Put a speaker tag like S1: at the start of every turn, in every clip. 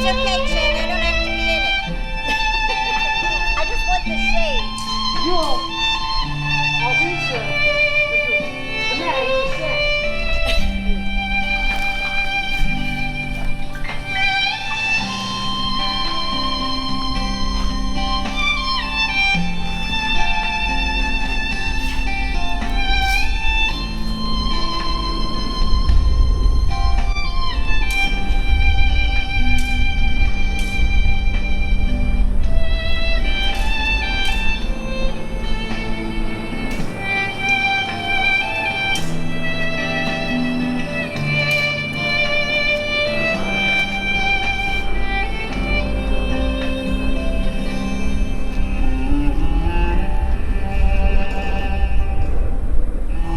S1: okay, Chan. I don't have to be in it. I just want the shade.
S2: 哟，好真是，那就卖了一个线。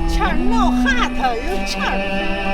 S3: 钱儿闹哈他有钱儿。